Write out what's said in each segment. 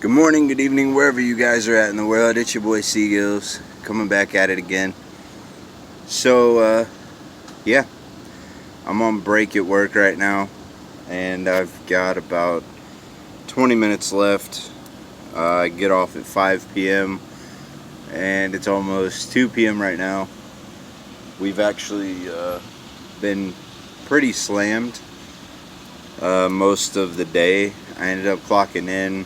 Good morning, good evening, wherever you guys are at in the world. It's your boy TheRealCgills coming back at it again. So, yeah, I'm on break at work right now, and I've got about 20 minutes left. I get off at 5 p.m., and it's almost 2 p.m. right now. We've actually been pretty slammed most of the day. I ended up clocking in,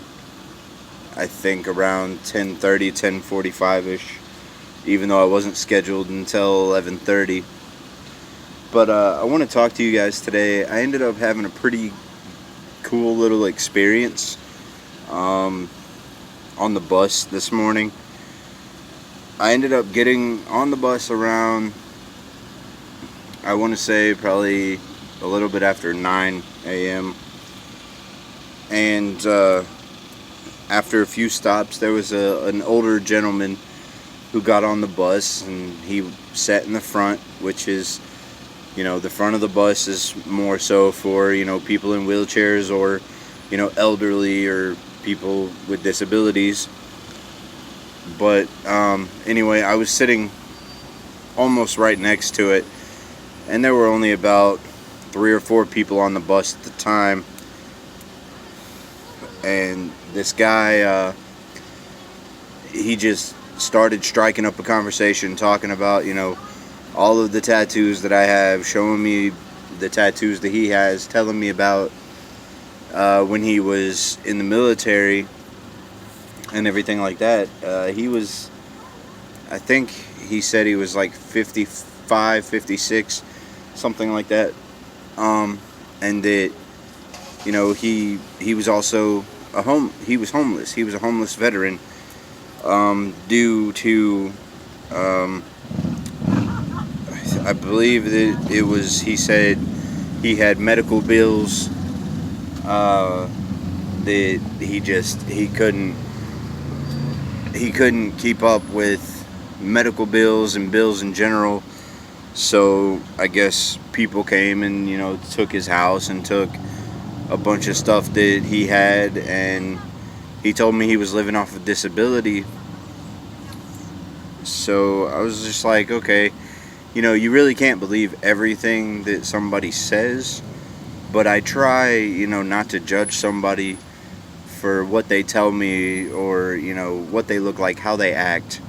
I think, around 10:30, 10:45-ish, even though I wasn't scheduled until 11:30. But I want to talk to you guys today. I ended up having a pretty cool little experience on the bus this morning. I ended up getting on the bus around, I want to say, probably a little bit after 9 a.m. And after a few stops, there was an older gentleman who got on the bus, and he sat in the front, which is, the front of the bus is more so for, people in wheelchairs or, elderly or people with disabilities. But anyway, I was sitting almost right next to it, and there were only about 3 or 4 people on the bus at the time. And this guy, he just started striking up a conversation, talking about, all of the tattoos that I have, showing me the tattoos that he has, telling me about when he was in the military and everything like that. He was, I think he said he was like 55, 56, something like that. And that, he was also he was homeless. He was a homeless veteran, due to, I believe that it was, he said he had medical bills, that he couldn't keep up with medical bills and bills in general. So I guess people came and, took his house and took a bunch of stuff that he had, and he told me he was living off of disability. So I was just like, okay, you really can't believe everything that somebody says, but I try, not to judge somebody for what they tell me or, what they look like, how they act.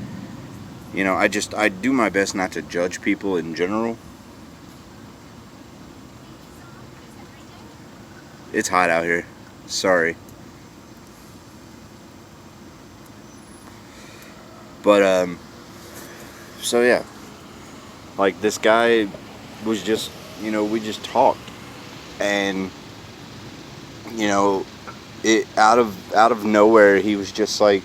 I do my best not to judge people in general. It's hot out here. Sorry. But, so yeah. Like, this guy was just, we just talked. And, it out of nowhere, he was just like,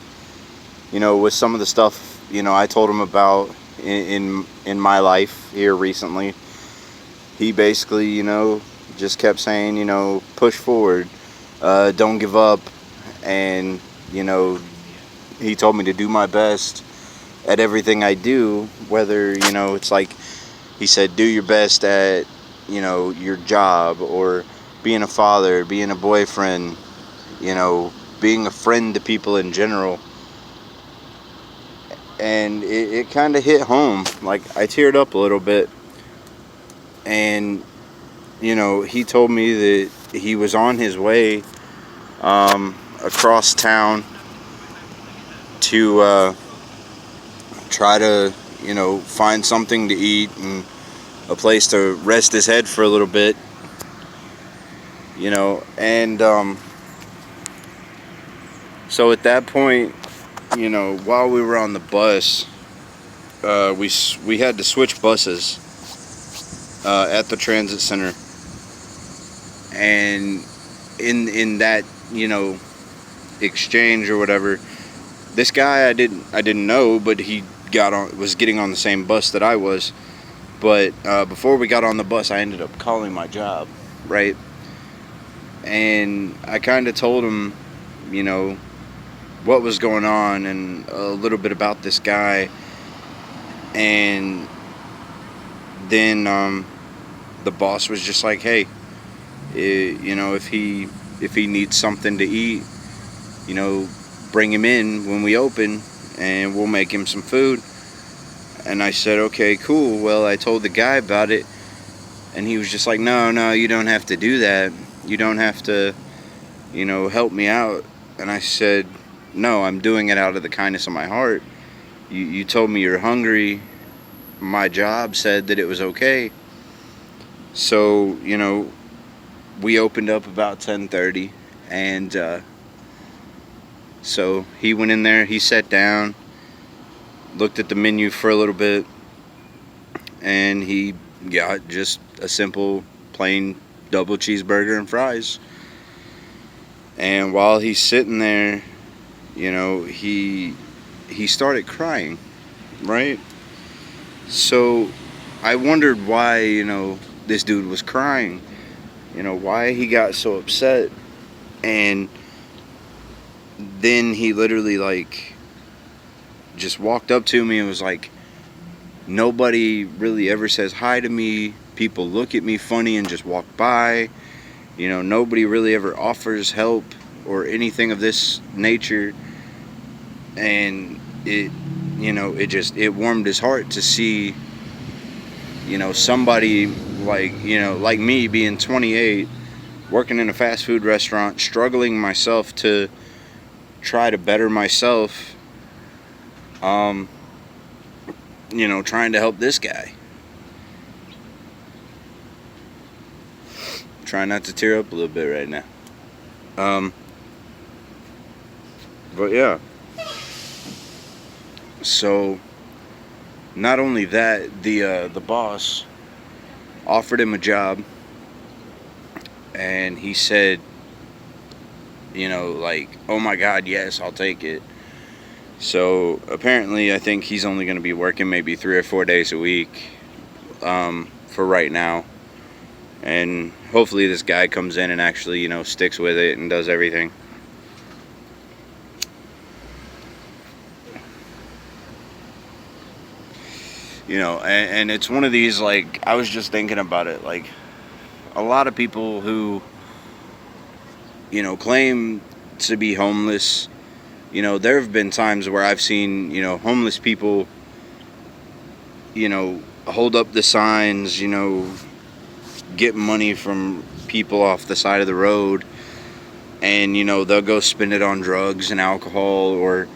with some of the stuff, I told him about in my life here recently. He basically, just kept saying, push forward, don't give up, and, he told me to do my best at everything I do, whether, it's like, he said, do your best at, your job, or being a father, being a boyfriend, being a friend to people in general. And it kind of hit home. Like, I teared up a little bit. And, he told me that he was on his way across town to try to, find something to eat and a place to rest his head for a little bit. And so at that point, while we were on the bus, we had to switch buses at the transit center. And in that, exchange or whatever, this guy I didn't know, but he was getting on the same bus that I was. But before we got on the bus, I ended up calling my job, right? And I kind of told him, what was going on and a little bit about this guy. And then the boss was just like, hey, if he needs something to eat, bring him in when we open and we'll make him some food. And I said, okay, cool. Well, I told the guy about it, and he was just like, no, you don't have to do that. You don't have to, help me out. And I said, no, I'm doing it out of the kindness of my heart. You told me you're hungry. My job said that it was okay. So, we opened up about 10:30, and so he went in there, he sat down, looked at the menu for a little bit, and he got just a simple plain double cheeseburger and fries. And while he's sitting there, he started crying, right? So I wondered why, this dude was crying, why he got so upset. And then he literally just walked up to me and was like, nobody really ever says hi to me. People look at me funny and just walk by. Nobody really ever offers help or anything of this nature. And it warmed his heart to see, somebody like me, being 28, working in a fast food restaurant, struggling myself to try to better myself, trying to help this guy. Trying not to tear up a little bit right now. But yeah. So, not only that, the boss offered him a job, and he said, oh my God, yes, I'll take it. So apparently, I think he's only going to be working maybe 3 or 4 days a week, for right now. And hopefully this guy comes in and actually, sticks with it and does everything. And it's one of these, I was just thinking about it, a lot of people who, claim to be homeless, there have been times where I've seen, homeless people, hold up the signs, get money from people off the side of the road, and, they'll go spend it on drugs and alcohol, or,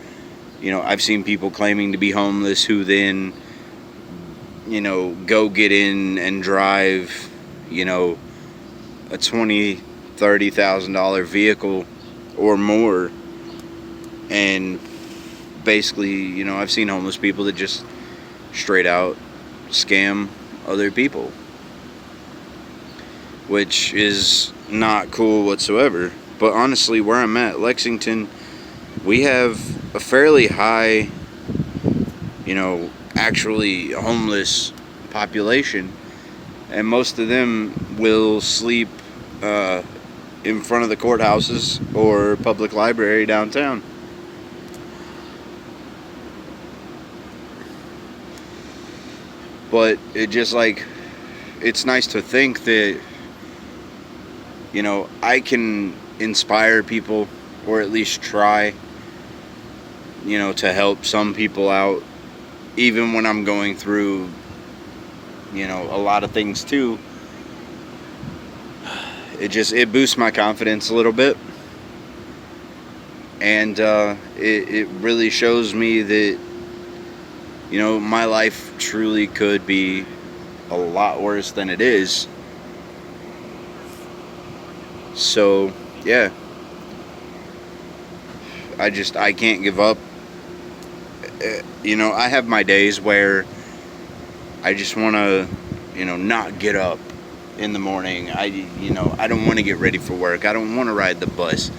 I've seen people claiming to be homeless who then, go get in and drive, a $20,000-$30,000 vehicle or more. And basically, I've seen homeless people that just straight out scam other people, which is not cool whatsoever. But honestly, where I'm at, Lexington, we have a fairly high, actually homeless population, and most of them will sleep in front of the courthouses or public library downtown. But it just it's nice to think that, I can inspire people, or at least try, to help some people out, even when I'm going through, a lot of things too. It boosts my confidence a little bit. And it really shows me that, my life truly could be a lot worse than it is. So, yeah. I can't give up. I have my days where I just want to, not get up in the morning. I don't want to get ready for work. I don't want to ride the bus.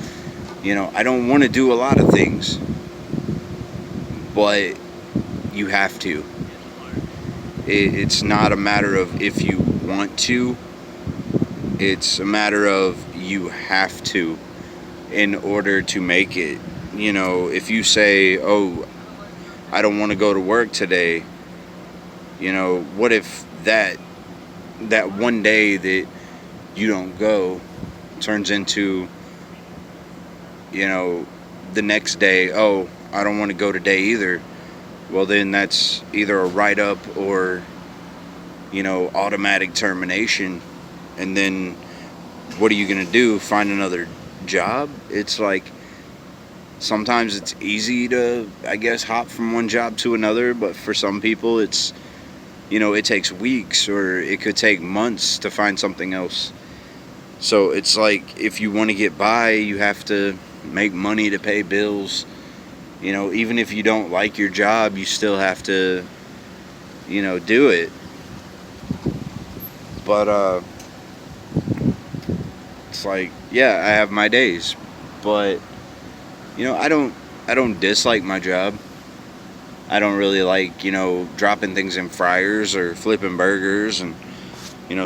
I don't want to do a lot of things. But you have to. It's not a matter of if you want to. It's a matter of you have to in order to make it. If you say, oh, I don't want to go to work today, what if that one day that you don't go turns into, the next day, oh, I don't want to go today either, well, then that's either a write-up or, automatic termination. And then what are you going to do? Find another job? It's like, sometimes it's easy to, I guess, hop from one job to another, but for some people it's, it takes weeks or it could take months to find something else. So it's like, if you want to get by, you have to make money to pay bills. Even if you don't like your job, you still have to, do it. But it's like, yeah, I have my days, but I don't dislike my job. I don't really like, dropping things in fryers or flipping burgers and,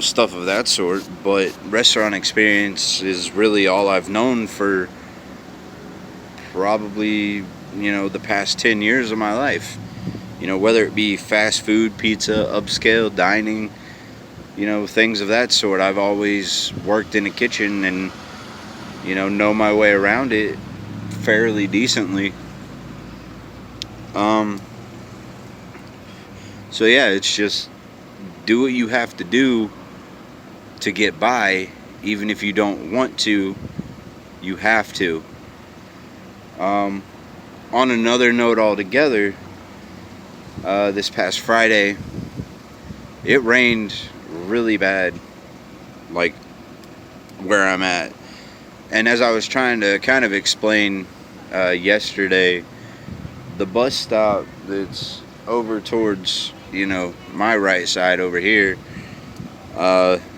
stuff of that sort. But restaurant experience is really all I've known for probably, the past 10 years of my life. Whether it be fast food, pizza, upscale dining, things of that sort. I've always worked in a kitchen and, know my way around it fairly decently. So yeah, it's just do what you have to do to get by. Even if you don't want to, you have to. On another note altogether, this past Friday, it rained really bad, like where I'm at. And as I was trying to kind of explain yesterday, the bus stop that's over towards, my right side over here,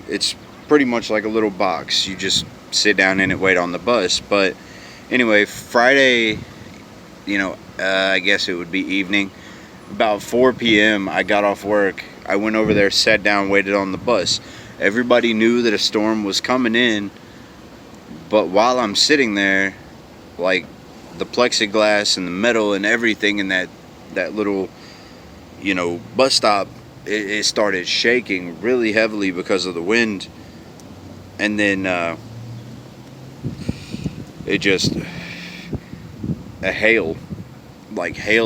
it's pretty much like a little box. You just sit down in it, wait on the bus. But anyway, Friday, I guess it would be evening, about 4 p.m., I got off work. I went over there, sat down, waited on the bus. Everybody knew that a storm was coming in, but while I'm sitting there, like, the plexiglass and the metal and everything in that little, bus stop, it started shaking really heavily because of the wind. And then it just, hail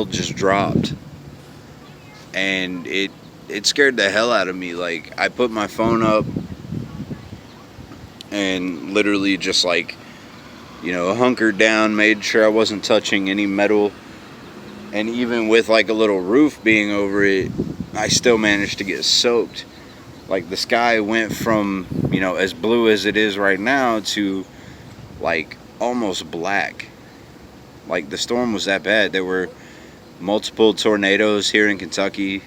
just dropped. And it scared the hell out of me. Like, I put my phone up and literally just hunkered down, made sure I wasn't touching any metal. And even with like a little roof being over it, I still managed to get soaked. Like, the sky went from, as blue as it is right now to like almost black. Like, the storm was that bad. There were multiple tornadoes here in Kentucky.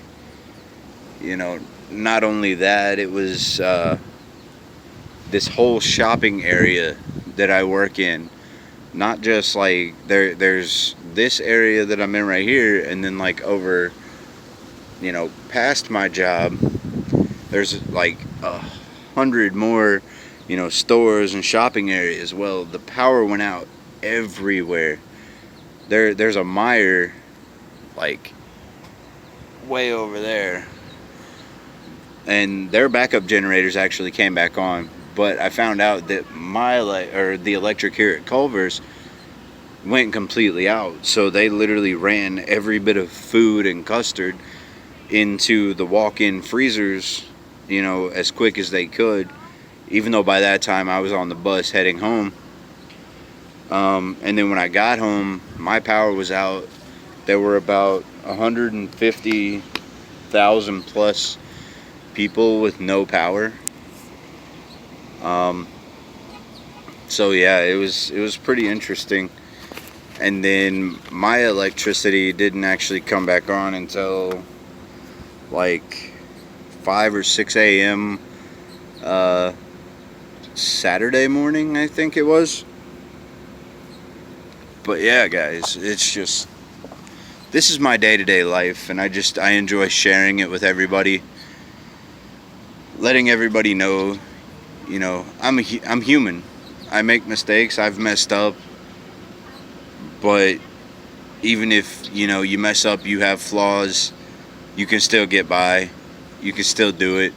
Not only that, it was this whole shopping area that I work in. Not just like there's this area that I'm in right here, and then like over, past my job, there's like 100 more, stores and shopping areas. Well, the power went out everywhere. There's a Meijer, like, way over there, and their backup generators actually came back on. But I found out that the electric here at Culver's went completely out. So they literally ran every bit of food and custard into the walk-in freezers, as quick as they could. Even though by that time I was on the bus heading home. And then when I got home, my power was out. There were about 150,000 plus people with no power. So yeah, it was pretty interesting. And then my electricity didn't actually come back on until like 5 or 6 a.m. Saturday morning, I think it was. But yeah, guys, it's just, this is my day-to-day life, and I enjoy sharing it with everybody, letting everybody know, I'm human. I make mistakes. I've messed up. But even if, you mess up, you have flaws, you can still get by. You can still do it.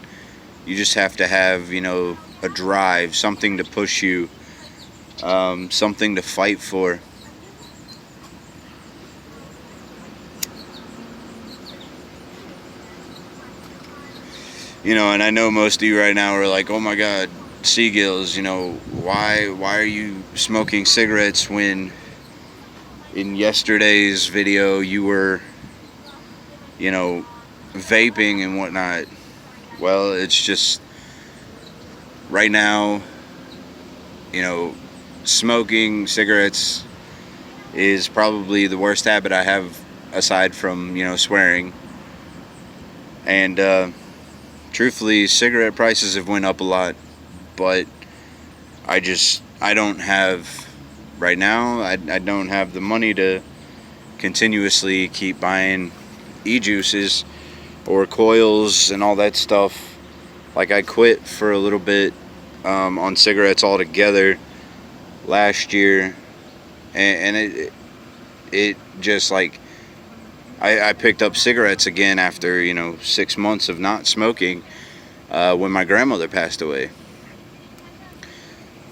You just have to have, a drive, something to push you, something to fight for. And I know most of you right now are like, oh my God, Seagills, why are you smoking cigarettes when in yesterday's video you were, vaping and whatnot? Well, it's just right now, smoking cigarettes is probably the worst habit I have aside from, swearing. And truthfully, cigarette prices have went up a lot, but I don't have, right now, I don't have the money to continuously keep buying e-juices or coils and all that stuff. Like, I quit for a little bit on cigarettes altogether last year, and it just like, I picked up cigarettes again after 6 months of not smoking when my grandmother passed away.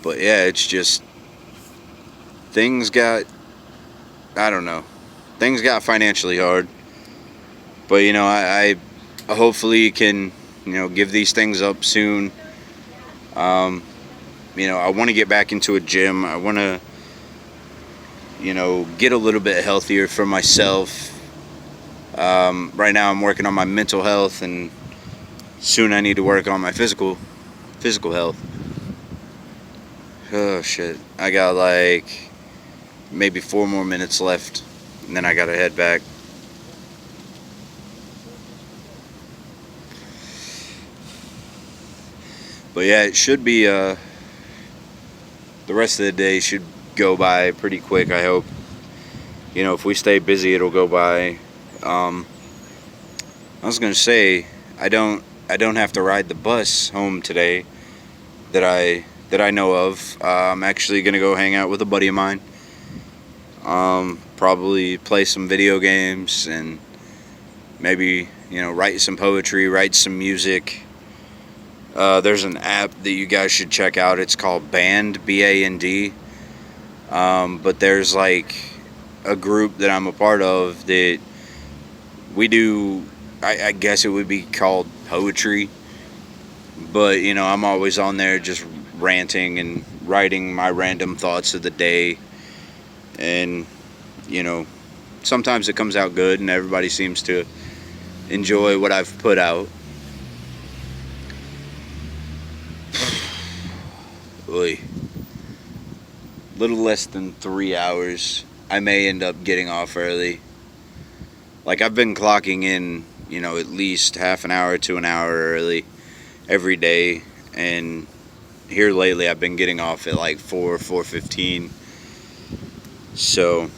But yeah, it's just things got, I don't know, things got financially hard. But I hopefully can give these things up soon. I want to get back into a gym. I want to get a little bit healthier for myself. Right now I'm working on my mental health, and soon I need to work on my physical health. Oh shit, I got like maybe 4 more minutes left, and then I gotta head back. But yeah, it should be the rest of the day should go by pretty quick, I hope. If we stay busy, it'll go by. I was gonna say, I don't have to ride the bus home today that I know of. I'm actually gonna go hang out with a buddy of mine. Probably play some video games and maybe write some poetry, write some music. There's an app that you guys should check out. It's called Band, B-A-N-D. But there's like a group that I'm a part of that we do, I guess it would be called poetry. But, I'm always on there just ranting and writing my random thoughts of the day. And, sometimes it comes out good and everybody seems to enjoy what I've put out. Oy. Little less than 3 hours. I may end up getting off early. Like, I've been clocking in, at least half an hour to an hour early every day. And here lately I've been getting off at like 4:15. So,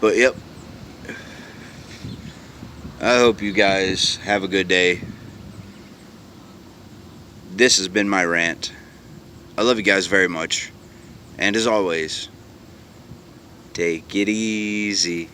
but yep. I hope you guys have a good day. This has been my rant. I love you guys very much. And as always, take it easy.